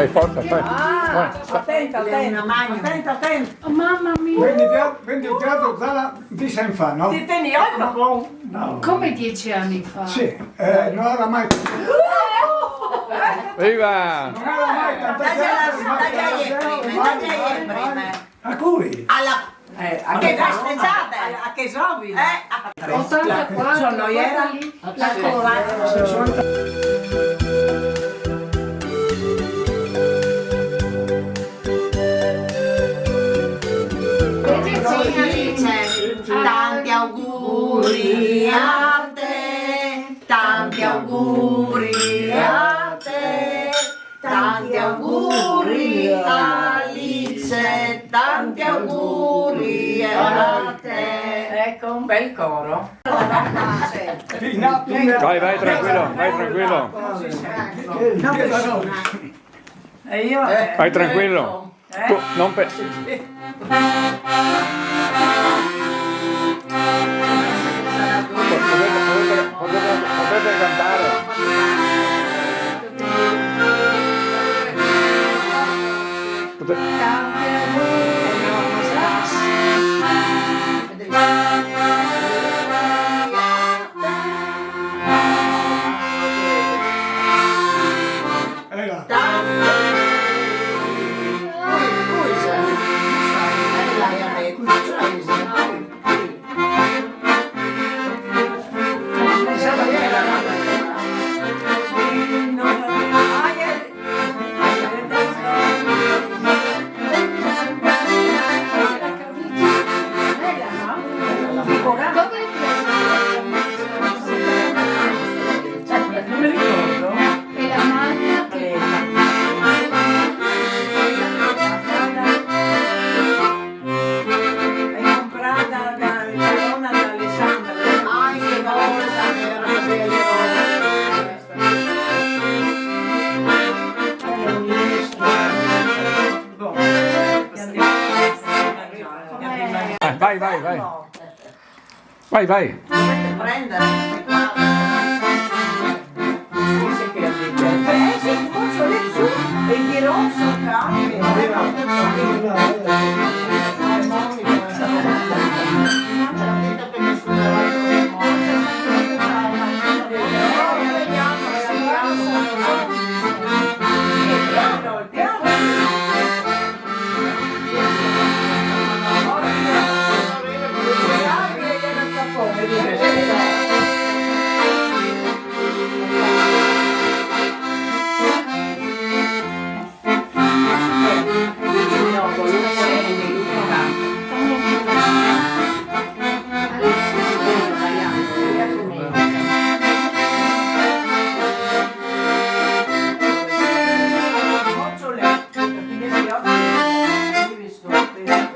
Dai, forza, fai. Attenta. Oh, mamma mia. Prendi il teatro Zala di Senfa, no? Ti tieni occhio? No. Come 10 anni fa? Sì, non era mai... Viva! Non era mai tanta gente, a cui? A che festeggiate? A che giovi? 84, Sono guarda lì. lì, la colla. Tanti auguri a te, tanti auguri a te, tanti auguri Alice, tanti auguri a te. Ecco un bel coro. Vai, tranquillo, vai, tranquillo. E io Vai, tranquillo. Tu, non per... Potete cantare. Vai. prendere. E il rosso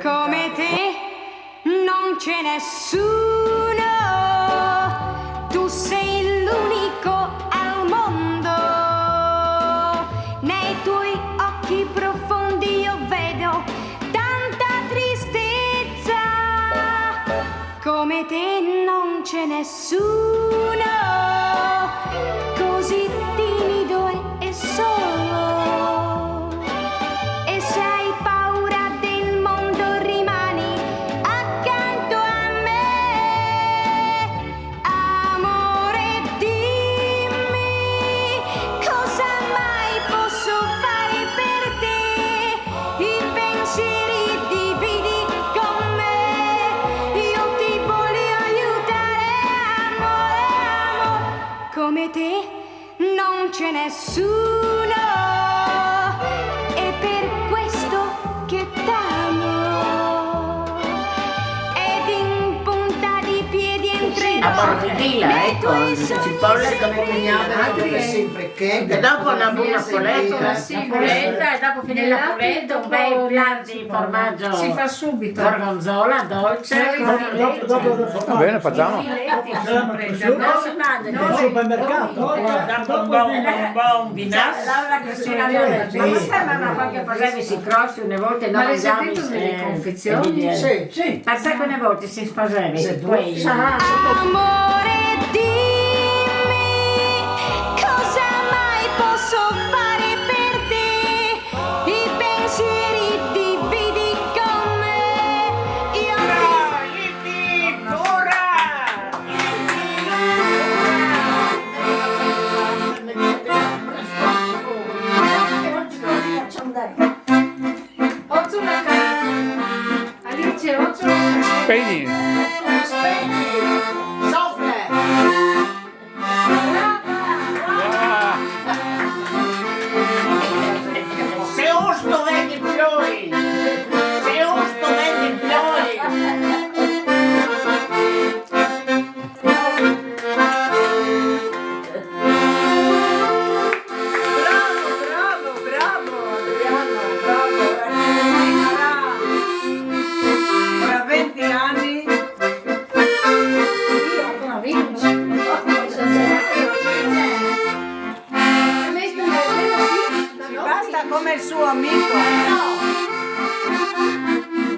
come te non c'è nessuno, tu sei l'unico al mondo, nei tuoi occhi profondi io vedo tanta tristezza, come te non c'è nessuno, così timido e solo. E se hai paura del mondo rimani accanto a me, amore, dimmi cosa mai posso fare per te, i pensieri dividi con me, io ti voglio aiutare, amore, come te non c'è nessuno, è per questo che t'amo, ed in punta di piedi Aborridila, ecco, cipolle come cugnate sempre che e dopo una buona poletta e dopo finire la poletta un bel piatto di formaggio Si fa subito. gorgonzola dolce Va bene, facciamo. Al supermercato. dopo un buon vinazzo Laura Cristina qualche cosa si crossi una volta Ma non le mangiamo sentite delle confezioni? Sì. ma sai che una volta si sposavi poi amore, dimmi cosa mai posso fare per te, amico.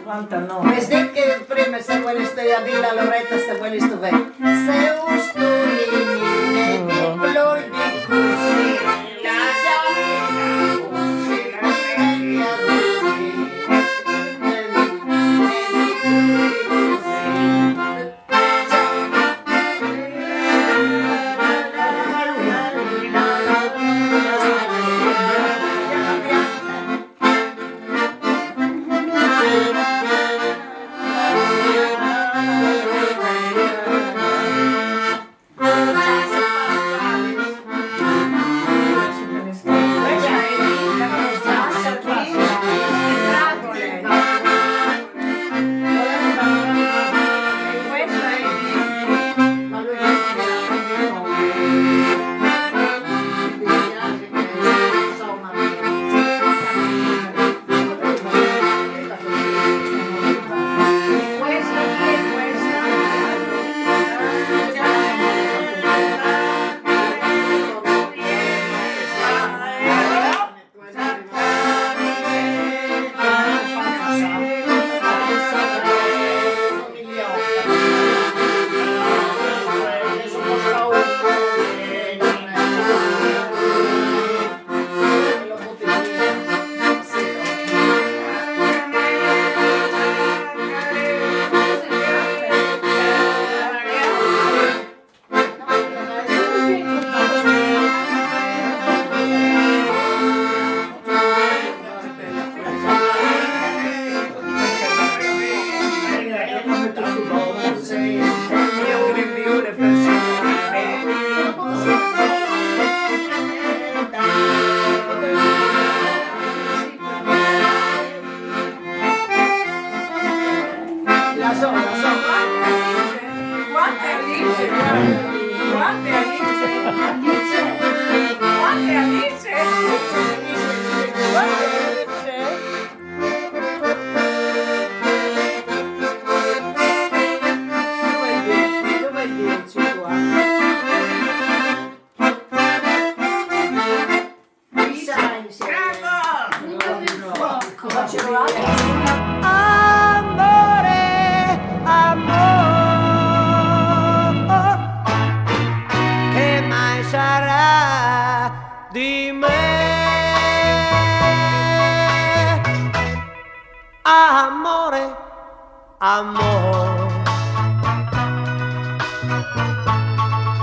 99. Mas det che prima se vuoi stai a dire la Loretta se vuoi sto ve. Se un stolini ne plor di così la giornata così la sveglia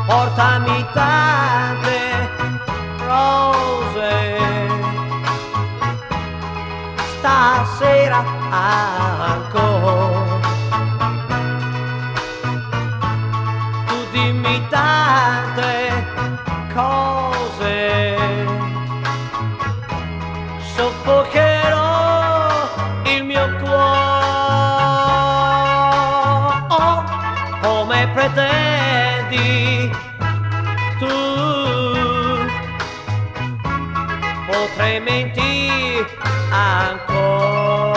portami tante rose stasera ancora. Tu dimmi tante cose, soffocherò il mio cuore, come pretendi tu. Potrei mentire ancora,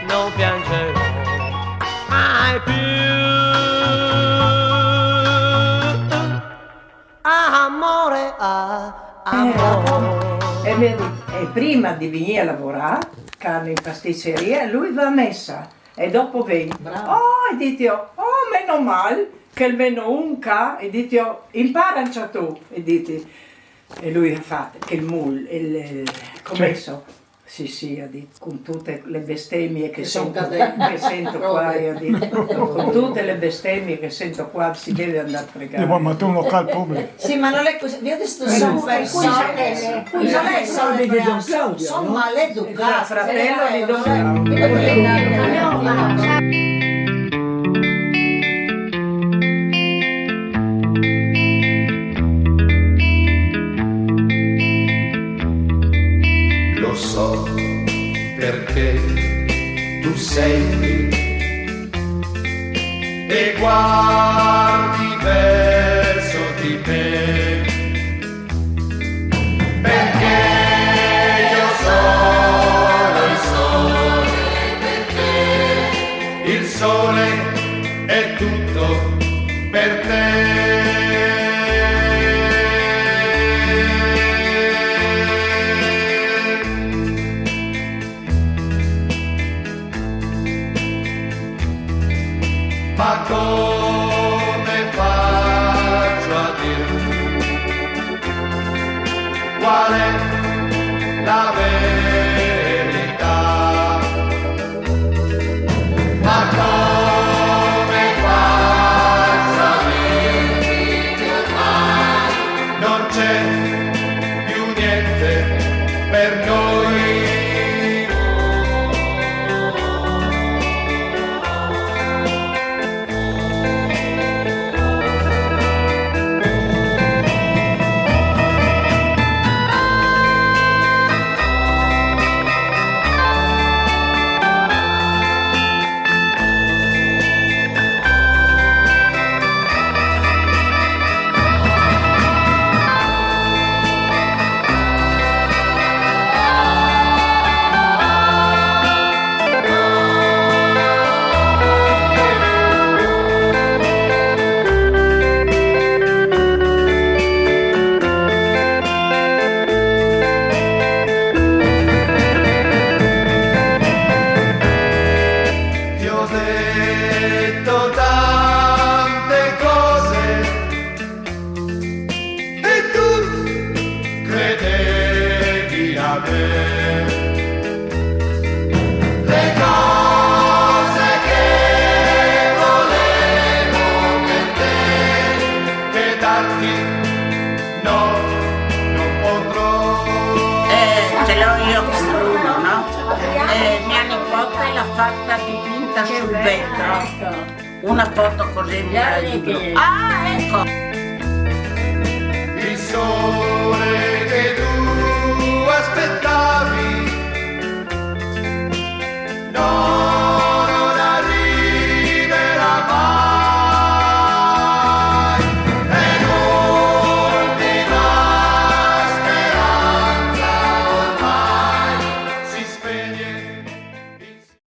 non piangerò mai più. Amore, amore. E prima di venire a lavorare, Carlo in pasticceria, lui va a messa e dopo viene. Oh, e dico, oh, meno male che almeno un ca, e dico, impara già tu, e dite. E lui ha fatto che il commesso. Sì, ha detto, con tutte le bestemmie che sento qua, con tutte le bestemmie che sento qua si deve andare a pregare. Ma tu un locale pubblico. Sì, ma non è così, vedi sto sono persone, sono maleducati. Fratello di Don Lo so perché tu sei qui e guardi verso di me, perché io sono il sole, perché il sole è tutto per te. ma come faccio a dirti qual è la verità? Ma come faccio a dirti che ormai non c'è più niente per noi? Le cose che volevo per te, che darti no, non potrò. Ce l'ho io con Bruno, no? Mia nipote l'ha fatta dipinta sul vetro. Una foto così di blu. Ah, ecco! Il sole